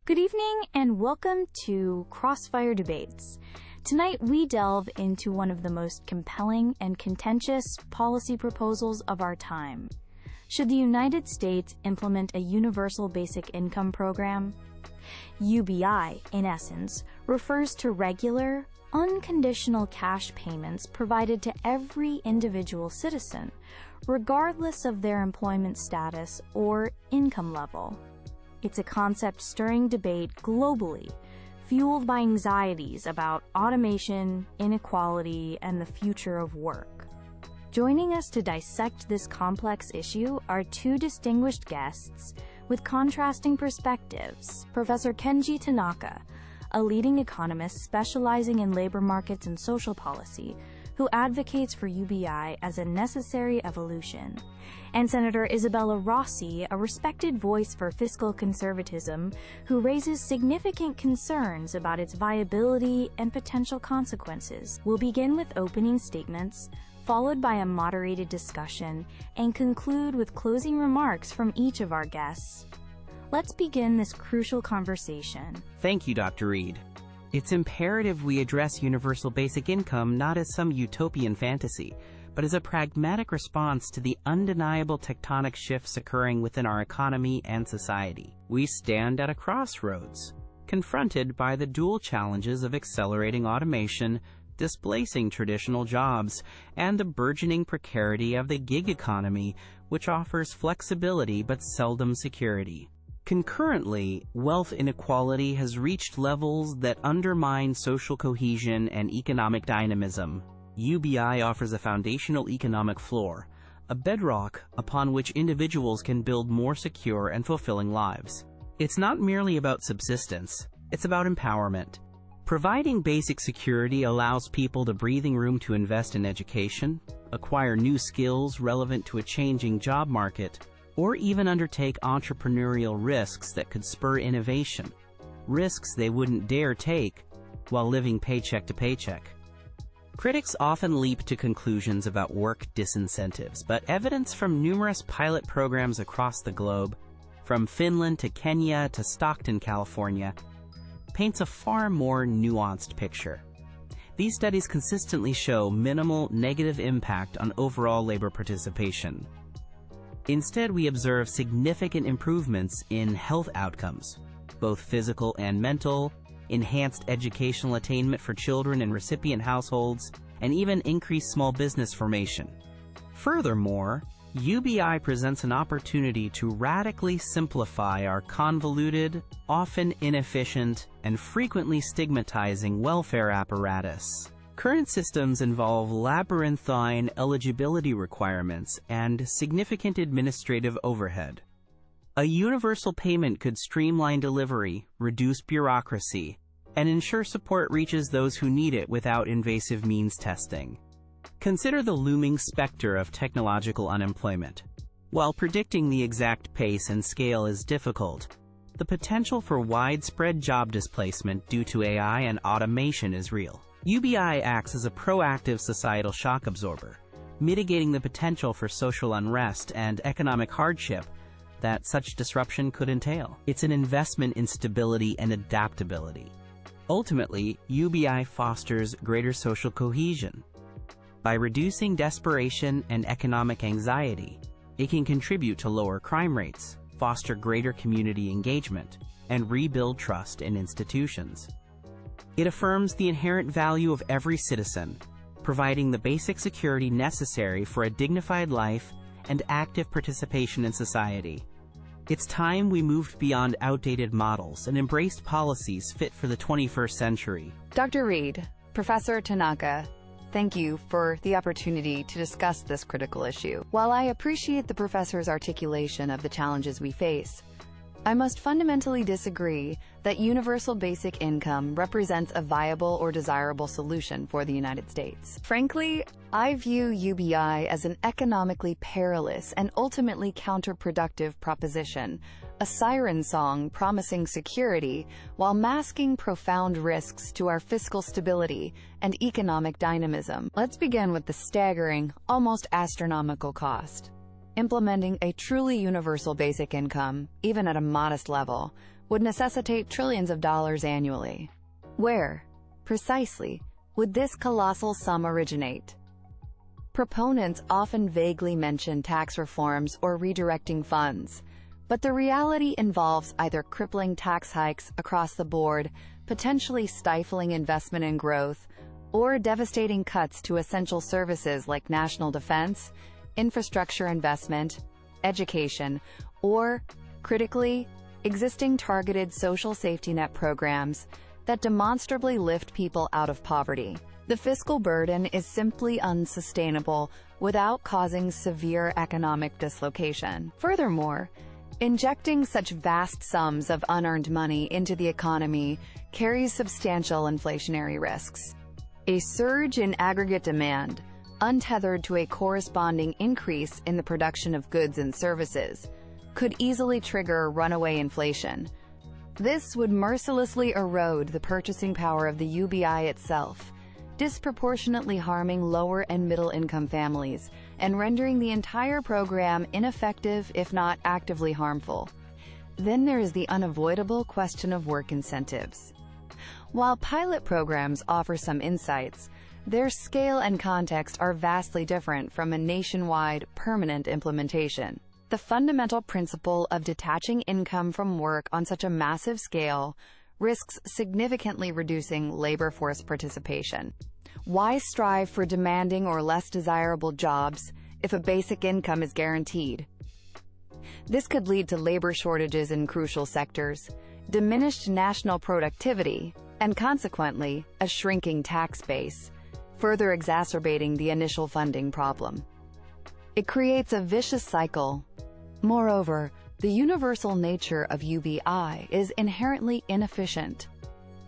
Good evening and welcome to Crossfire Debates. Tonight we delve into one of the most compelling and contentious policy proposals of our time. Should the United States implement a universal basic income program? UBI, in essence, refers to regular, unconditional cash payments provided to every individual citizen, regardless of their employment status or income level. It's a concept stirring debate globally, fueled by anxieties about automation, inequality, and the future of work. Joining us to dissect this complex issue are two distinguished guests with contrasting perspectives. Professor Kenji Tanaka, a leading economist specializing in labor markets and social policy, who advocates for UBI as a necessary evolution, and Senator Isabella Rossi, a respected voice for fiscal conservatism, who raises significant concerns about its viability and potential consequences. We'll begin with opening statements, followed by a moderated discussion, and conclude with closing remarks from each of our guests. Let's begin this crucial conversation. Thank you, Dr. Reed. It's imperative we address universal basic income not as some utopian fantasy, but as a pragmatic response to the undeniable tectonic shifts occurring within our economy and society. We stand at a crossroads, confronted by the dual challenges of accelerating automation, displacing traditional jobs, and the burgeoning precarity of the gig economy, which offers flexibility but seldom security. Concurrently, wealth inequality has reached levels that undermine social cohesion and economic dynamism. UBI offers a foundational economic floor, a bedrock upon which individuals can build more secure and fulfilling lives. It's not merely about subsistence, it's about empowerment. Providing basic security allows people the breathing room to invest in education, acquire new skills relevant to a changing job market, or even undertake entrepreneurial risks that could spur innovation, risks they wouldn't dare take while living paycheck to paycheck. Critics often leap to conclusions about work disincentives, but evidence from numerous pilot programs across the globe, from Finland to Kenya to Stockton, California, paints a far more nuanced picture. These studies consistently show minimal negative impact on overall labor participation. Instead, we observe significant improvements in health outcomes, both physical and mental, enhanced educational attainment for children in recipient households, and even increased small business formation. Furthermore, UBI presents an opportunity to radically simplify our convoluted, often inefficient, and frequently stigmatizing welfare apparatus. Current systems involve labyrinthine eligibility requirements and significant administrative overhead. A universal payment could streamline delivery, reduce bureaucracy, and ensure support reaches those who need it without invasive means testing. Consider the looming specter of technological unemployment. While predicting the exact pace and scale is difficult, the potential for widespread job displacement due to AI and automation is real. UBI acts as a proactive societal shock absorber, mitigating the potential for social unrest and economic hardship that such disruption could entail. It's an investment in stability and adaptability. Ultimately, UBI fosters greater social cohesion. By reducing desperation and economic anxiety, it can contribute to lower crime rates, foster greater community engagement, and rebuild trust in institutions. It affirms the inherent value of every citizen, providing the basic security necessary for a dignified life and active participation in society. It's time we moved beyond outdated models and embraced policies fit for the 21st century. Dr. Reed, Professor Tanaka, thank you for the opportunity to discuss this critical issue. While I appreciate the professor's articulation of the challenges we face, I must fundamentally disagree that universal basic income represents a viable or desirable solution for the United States. Frankly, I view UBI as an economically perilous and ultimately counterproductive proposition, a siren song promising security while masking profound risks to our fiscal stability and economic dynamism. Let's begin with the staggering, almost astronomical cost. Implementing a truly universal basic income, even at a modest level, would necessitate trillions of dollars annually. Where, precisely, would this colossal sum originate? Proponents often vaguely mention tax reforms or redirecting funds, but the reality involves either crippling tax hikes across the board, potentially stifling investment and growth, or devastating cuts to essential services like national defense, infrastructure investment, education, or, critically, existing targeted social safety net programs that demonstrably lift people out of poverty. The fiscal burden is simply unsustainable without causing severe economic dislocation. Furthermore, injecting such vast sums of unearned money into the economy carries substantial inflationary risks. A surge in aggregate demand, untethered to a corresponding increase in the production of goods and services, could easily trigger runaway inflation. This would mercilessly erode the purchasing power of the UBI itself, disproportionately harming lower and middle-income families and rendering the entire program ineffective if not actively harmful. Then there is the unavoidable question of work incentives. While pilot programs offer some insights, their scale and context are vastly different from a nationwide, permanent implementation. The fundamental principle of detaching income from work on such a massive scale risks significantly reducing labor force participation. Why strive for demanding or less desirable jobs if a basic income is guaranteed? This could lead to labor shortages in crucial sectors, diminished national productivity, and consequently, a shrinking tax base, further exacerbating the initial funding problem. It creates a vicious cycle. Moreover, the universal nature of UBI is inherently inefficient.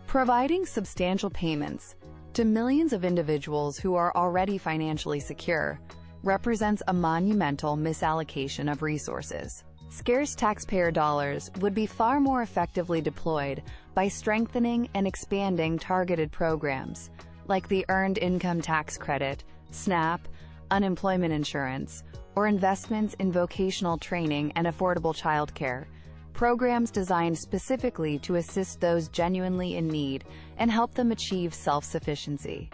Providing substantial payments to millions of individuals who are already financially secure represents a monumental misallocation of resources. Scarce taxpayer dollars would be far more effectively deployed by strengthening and expanding targeted programs like the Earned Income Tax Credit, SNAP, unemployment insurance, or investments in vocational training and affordable childcare, programs designed specifically to assist those genuinely in need and help them achieve self-sufficiency.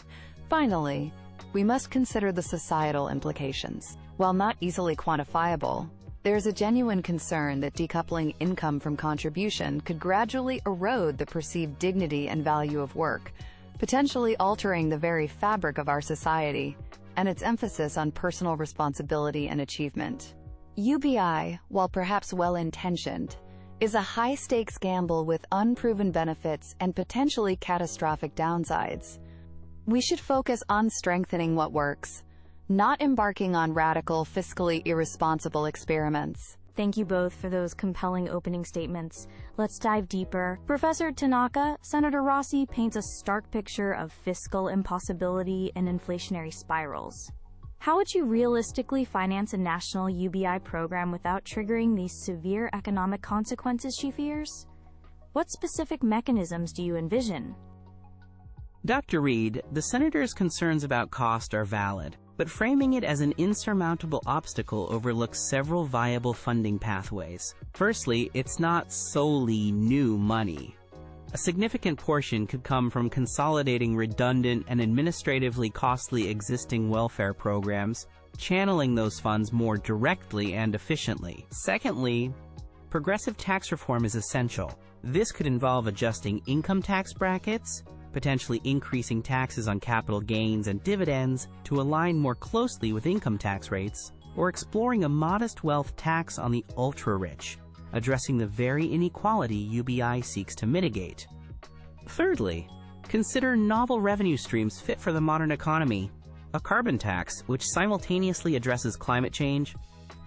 Finally, we must consider the societal implications. While not easily quantifiable, there is a genuine concern that decoupling income from contribution could gradually erode the perceived dignity and value of work, potentially altering the very fabric of our society and its emphasis on personal responsibility and achievement. UBI, while perhaps well-intentioned, is a high-stakes gamble with unproven benefits and potentially catastrophic downsides. We should focus on strengthening what works, not embarking on radical, fiscally irresponsible experiments. Thank you both for those compelling opening statements. Let's dive deeper. Professor Tanaka, Senator Rossi paints a stark picture of fiscal impossibility and inflationary spirals. How would you realistically finance a national UBI program without triggering these severe economic consequences she fears? What specific mechanisms do you envision? Dr. Reed, the Senator's concerns about cost are valid, but framing it as an insurmountable obstacle overlooks several viable funding pathways. Firstly, it's not solely new money. A significant portion could come from consolidating redundant and administratively costly existing welfare programs, channeling those funds more directly and efficiently. Secondly, progressive tax reform is essential. This could involve adjusting income tax brackets, potentially increasing taxes on capital gains and dividends to align more closely with income tax rates, or exploring a modest wealth tax on the ultra-rich, addressing the very inequality UBI seeks to mitigate. Thirdly, consider novel revenue streams fit for the modern economy: a carbon tax, which simultaneously addresses climate change,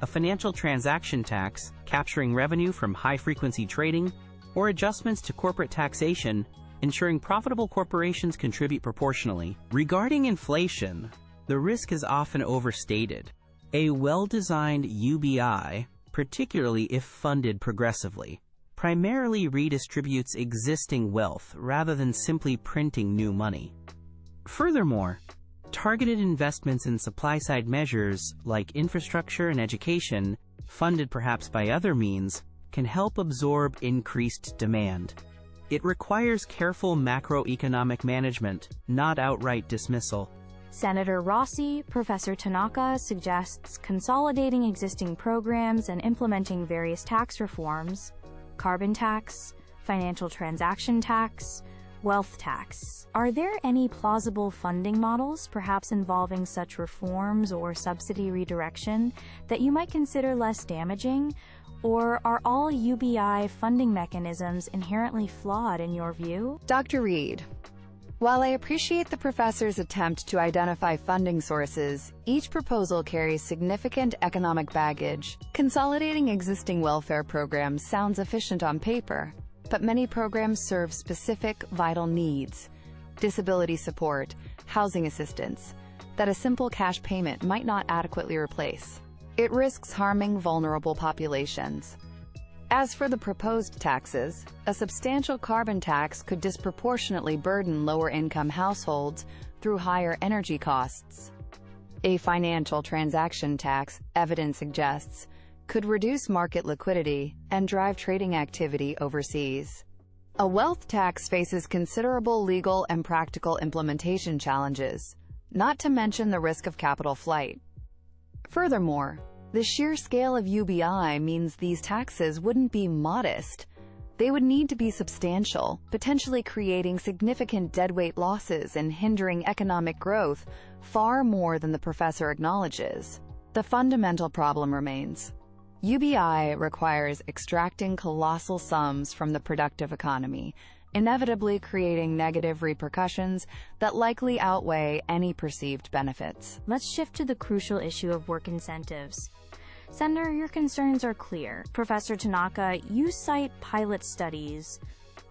a financial transaction tax, capturing revenue from high-frequency trading, or adjustments to corporate taxation, ensuring profitable corporations contribute proportionally. Regarding inflation, the risk is often overstated. A well-designed UBI, particularly if funded progressively, primarily redistributes existing wealth rather than simply printing new money. Furthermore, targeted investments in supply-side measures like infrastructure and education, funded perhaps by other means, can help absorb increased demand. It requires careful macroeconomic management, not outright dismissal. Senator Rossi, Professor Tanaka suggests consolidating existing programs and implementing various tax reforms: carbon tax, financial transaction tax, wealth tax. Are there any plausible funding models, perhaps involving such reforms or subsidy redirection, that you might consider less damaging? Or are all UBI funding mechanisms inherently flawed in your view? Dr. Reed, while I appreciate the professor's attempt to identify funding sources, each proposal carries significant economic baggage. Consolidating existing welfare programs sounds efficient on paper, but many programs serve specific vital needs: disability support, housing assistance, that a simple cash payment might not adequately replace. It risks harming vulnerable populations. As for the proposed taxes, a substantial carbon tax could disproportionately burden lower-income households through higher energy costs. A financial transaction tax, evidence suggests, could reduce market liquidity and drive trading activity overseas. A wealth tax faces considerable legal and practical implementation challenges, not to mention the risk of capital flight. Furthermore, the sheer scale of UBI means these taxes wouldn't be modest. They would need to be substantial, potentially creating significant deadweight losses and hindering economic growth far more than the professor acknowledges. The fundamental problem remains. UBI requires extracting colossal sums from the productive economy, inevitably creating negative repercussions that likely outweigh any perceived benefits. Let's shift to the crucial issue of work incentives. Senator, your concerns are clear. Professor Tanaka, you cite pilot studies,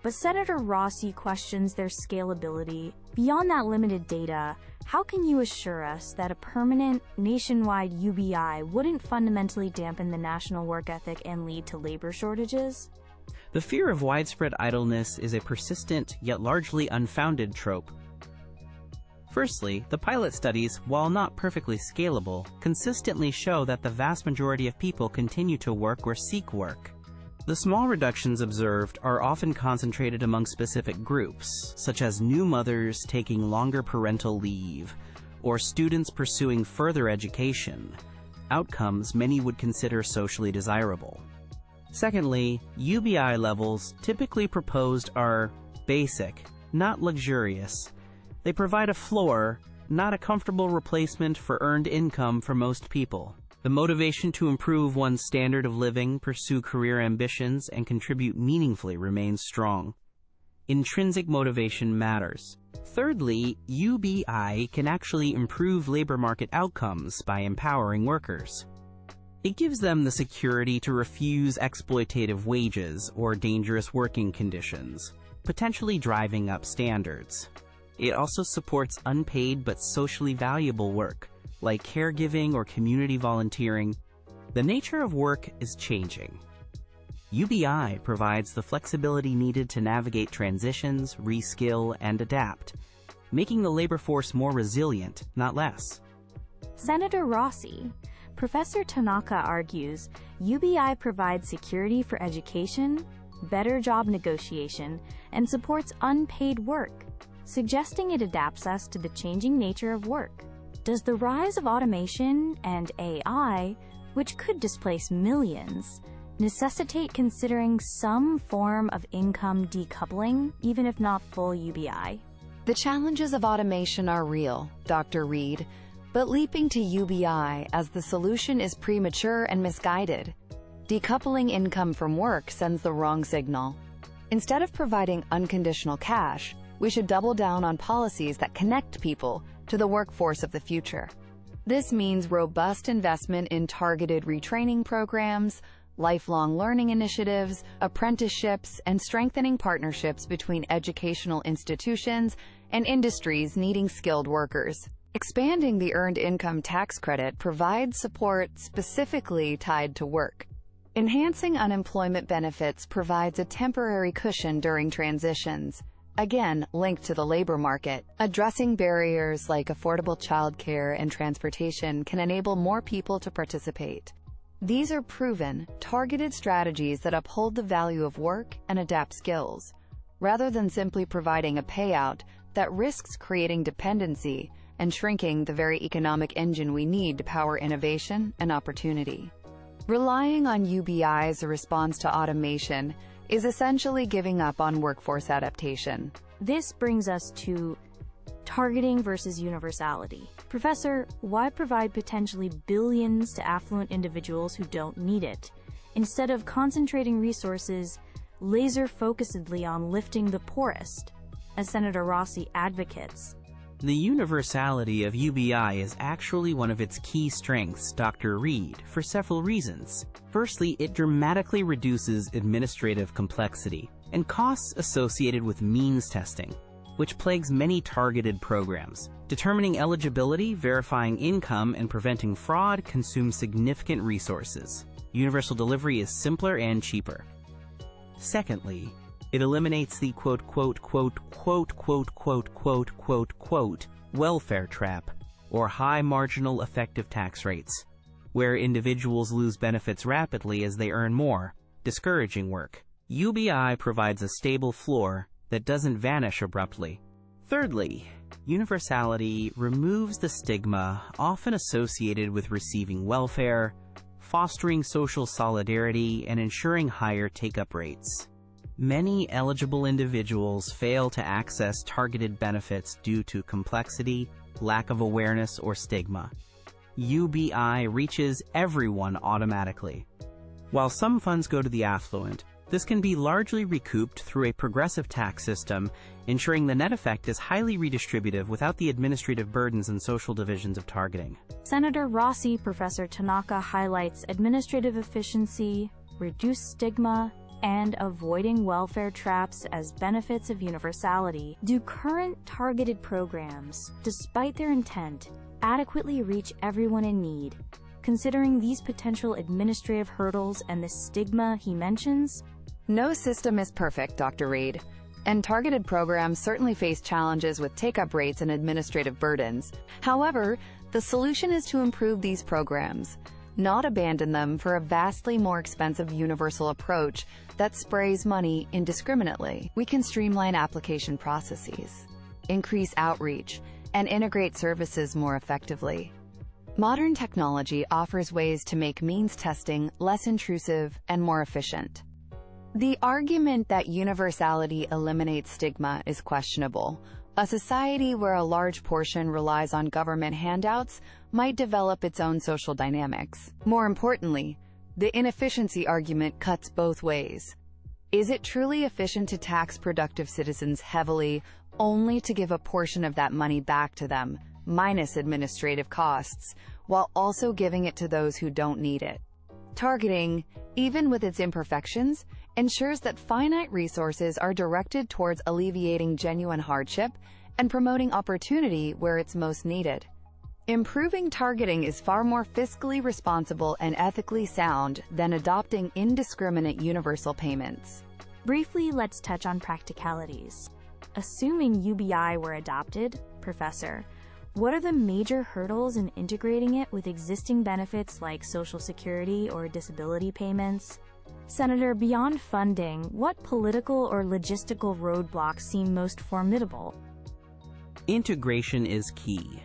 but Senator Rossi questions their scalability. Beyond that limited data, how can you assure us that a permanent, nationwide UBI wouldn't fundamentally dampen the national work ethic and lead to labor shortages? The fear of widespread idleness is a persistent, yet largely unfounded trope. Firstly, the pilot studies, while not perfectly scalable, consistently show that the vast majority of people continue to work or seek work. The small reductions observed are often concentrated among specific groups, such as new mothers taking longer parental leave, or students pursuing further education, outcomes many would consider socially desirable. Secondly, UBI levels typically proposed are basic, not luxurious. They provide a floor, not a comfortable replacement for earned income for most people. The motivation to improve one's standard of living, pursue career ambitions, and contribute meaningfully remains strong. Intrinsic motivation matters. Thirdly, UBI can actually improve labor market outcomes by empowering workers. It gives them the security to refuse exploitative wages or dangerous working conditions, potentially driving up standards. It also supports unpaid but socially valuable work, like caregiving or community volunteering. The nature of work is changing. UBI provides the flexibility needed to navigate transitions, reskill, and adapt, making the labor force more resilient, not less. Senator Rossi, Professor Tanaka argues UBI provides security for education, better job negotiation, and supports unpaid work, suggesting it adapts us to the changing nature of work. Does the rise of automation and AI, which could displace millions, necessitate considering some form of income decoupling, even if not full UBI? The challenges of automation are real, Dr. Reed, but leaping to UBI as the solution is premature and misguided. Decoupling income from work sends the wrong signal. Instead of providing unconditional cash, we should double down on policies that connect people to the workforce of the future. This means robust investment in targeted retraining programs, lifelong learning initiatives, apprenticeships, and strengthening partnerships between educational institutions and industries needing skilled workers. Expanding the Earned Income Tax Credit provides support specifically tied to work. Enhancing unemployment benefits provides a temporary cushion during transitions, again linked to the labor market. Addressing barriers like affordable childcare and transportation can enable more people to participate. These are proven, targeted strategies that uphold the value of work and adapt skills, rather than simply providing a payout that risks creating dependency and shrinking the very economic engine we need to power innovation and opportunity. Relying on UBI as a response to automation is essentially giving up on workforce adaptation. This brings us to targeting versus universality. Professor, why provide potentially billions to affluent individuals who don't need it, instead of concentrating resources laser-focusedly on lifting the poorest, as Senator Rossi advocates? The universality of UBI is actually one of its key strengths, Dr. Reed, for several reasons. Firstly, it dramatically reduces administrative complexity and costs associated with means testing, which plagues many targeted programs. Determining eligibility, verifying income, and preventing fraud consume significant resources. Universal delivery is simpler and cheaper. Secondly, it eliminates the welfare trap, or high marginal effective tax rates, where individuals lose benefits rapidly as they earn more, discouraging work. UBI provides a stable floor that doesn't vanish abruptly. Thirdly, universality removes the stigma often associated with receiving welfare, fostering social solidarity, and ensuring higher take-up rates. Many eligible individuals fail to access targeted benefits due to complexity, lack of awareness, or stigma. UBI reaches everyone automatically. While some funds go to the affluent, this can be largely recouped through a progressive tax system, ensuring the net effect is highly redistributive without the administrative burdens and social divisions of targeting. Senator Rossi, Professor Tanaka highlights administrative efficiency, reduced stigma, and avoiding welfare traps as benefits of universality. Do current targeted programs, despite their intent, adequately reach everyone in need, considering these potential administrative hurdles and the stigma he mentions? No system is perfect, Dr. Reed, and targeted programs certainly face challenges with take-up rates and administrative burdens. However, the solution is to improve these programs, not abandon them for a vastly more expensive universal approach that sprays money indiscriminately. We can streamline application processes, increase outreach, and integrate services more effectively. Modern technology offers ways to make means testing less intrusive and more efficient. The argument that universality eliminates stigma is questionable. A society where a large portion relies on government handouts might develop its own social dynamics. More importantly, the inefficiency argument cuts both ways. Is it truly efficient to tax productive citizens heavily, only to give a portion of that money back to them, minus administrative costs, while also giving it to those who don't need it? Targeting, even with its imperfections, ensures that finite resources are directed towards alleviating genuine hardship and promoting opportunity where it's most needed. Improving targeting is far more fiscally responsible and ethically sound than adopting indiscriminate universal payments. Briefly, let's touch on practicalities. Assuming UBI were adopted, Professor, what are the major hurdles in integrating it with existing benefits like Social Security or disability payments? Senator, beyond funding, what political or logistical roadblocks seem most formidable? Integration is key.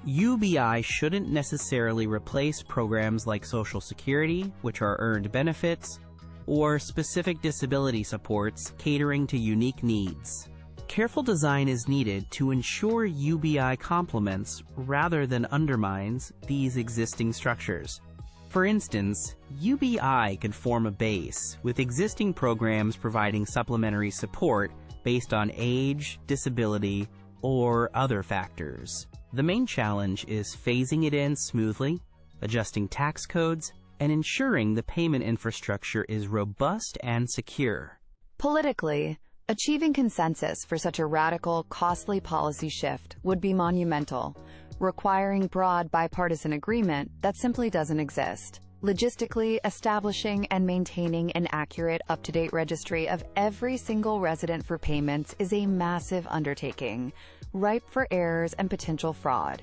UBI shouldn't necessarily replace programs like Social Security, which are earned benefits, or specific disability supports catering to unique needs. Careful design is needed to ensure UBI complements rather than undermines these existing structures. For instance, UBI could form a base, with existing programs providing supplementary support based on age, disability, or other factors. The main challenge is phasing it in smoothly, adjusting tax codes, and ensuring the payment infrastructure is robust and secure. Politically, achieving consensus for such a radical, costly policy shift would be monumental, requiring broad bipartisan agreement that simply doesn't exist. Logistically, establishing and maintaining an accurate, up-to-date registry of every single resident for payments is a massive undertaking, ripe for errors and potential fraud.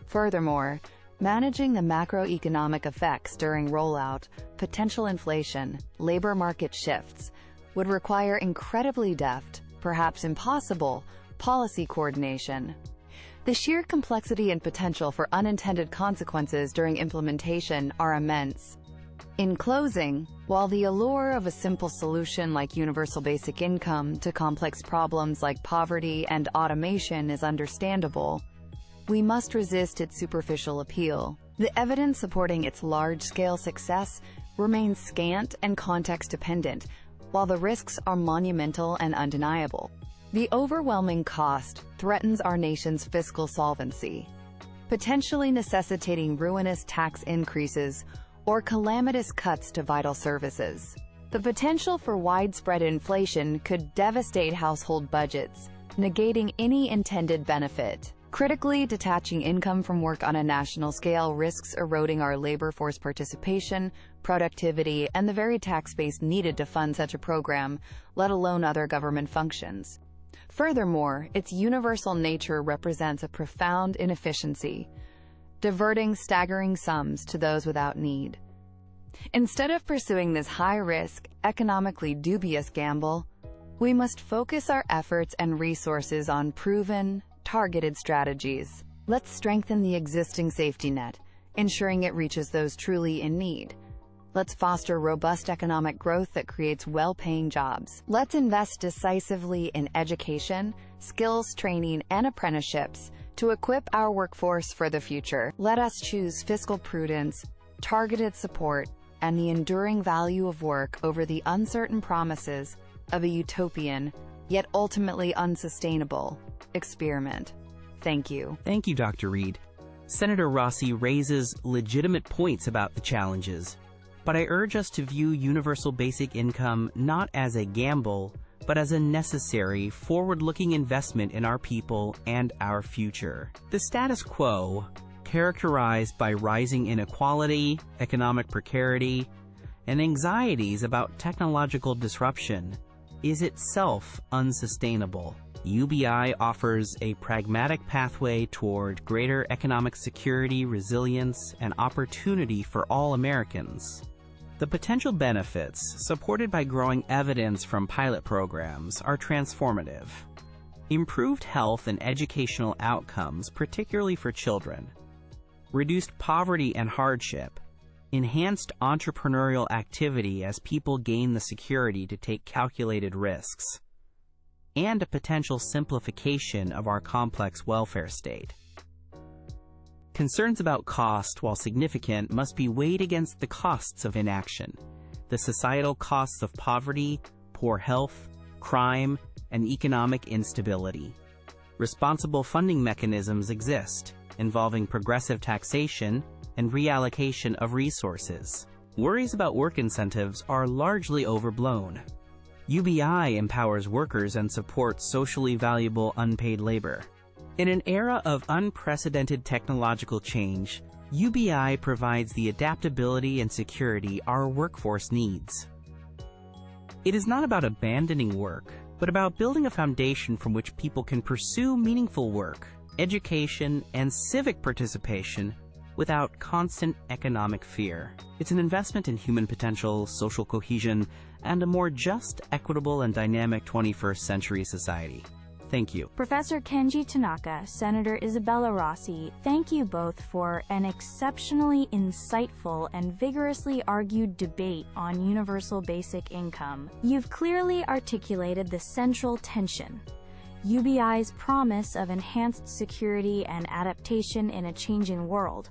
Furthermore, Managing the macroeconomic effects during rollout, potential inflation, labor market shifts would require incredibly deft, perhaps impossible, policy coordination. The sheer complexity and potential for unintended consequences during implementation are immense. In closing, while the allure of a simple solution like universal basic income to complex problems like poverty and automation is understandable, we must resist its superficial appeal. The evidence supporting its large-scale success remains scant and context-dependent, while the risks are monumental and undeniable. The overwhelming cost threatens our nation's fiscal solvency, potentially necessitating ruinous tax increases or calamitous cuts to vital services. The potential for widespread inflation could devastate household budgets, negating any intended benefit. Critically, detaching income from work on a national scale risks eroding our labor force participation, productivity, and the very tax base needed to fund such a program, let alone other government functions. Furthermore, its universal nature represents a profound inefficiency, diverting staggering sums to those without need. Instead of pursuing this high-risk, economically dubious gamble, we must focus our efforts and resources on proven, targeted strategies. Let's strengthen the existing safety net, ensuring it reaches those truly in need. Let's foster robust economic growth that creates well-paying jobs. Let's invest decisively in education, skills training, and apprenticeships to equip our workforce for the future. Let us choose fiscal prudence, targeted support, and the enduring value of work over the uncertain promises of a utopian, yet ultimately unsustainable, experiment. Thank you. Thank you, Dr. Reed. Senator Rossi raises legitimate points about the challenges, but I urge us to view universal basic income not as a gamble, but as a necessary, forward-looking investment in our people and our future. The status quo, characterized by rising inequality, economic precarity, and anxieties about technological disruption, is itself unsustainable. UBI offers a pragmatic pathway toward greater economic security, resilience, and opportunity for all Americans. The potential benefits, supported by growing evidence from pilot programs, are transformative. Improved health and educational outcomes, particularly for children, reduced poverty and hardship, enhanced entrepreneurial activity as people gain the security to take calculated risks, and a potential simplification of our complex welfare state. Concerns about cost, while significant, must be weighed against the costs of inaction, the societal costs of poverty, poor health, crime, and economic instability. Responsible funding mechanisms exist, involving progressive taxation and reallocation of resources. Worries about work incentives are largely overblown. UBI empowers workers and supports socially valuable unpaid labor. In an era of unprecedented technological change, UBI provides the adaptability and security our workforce needs. It is not about abandoning work, but about building a foundation from which people can pursue meaningful work, education, and civic participation without constant economic fear. It's an investment in human potential, social cohesion, and a more just, equitable, and dynamic 21st century society. Thank you. Professor Kenji Tanaka, Senator Isabella Rossi, thank you both for an exceptionally insightful and vigorously argued debate on universal basic income. You've clearly articulated the central tension: UBI's promise of enhanced security and adaptation in a changing world,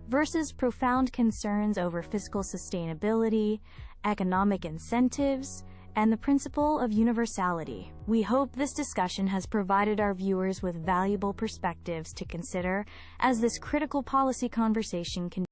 versus profound concerns over fiscal sustainability, economic incentives, and the principle of universality. We hope this discussion has provided our viewers with valuable perspectives to consider as this critical policy conversation continues.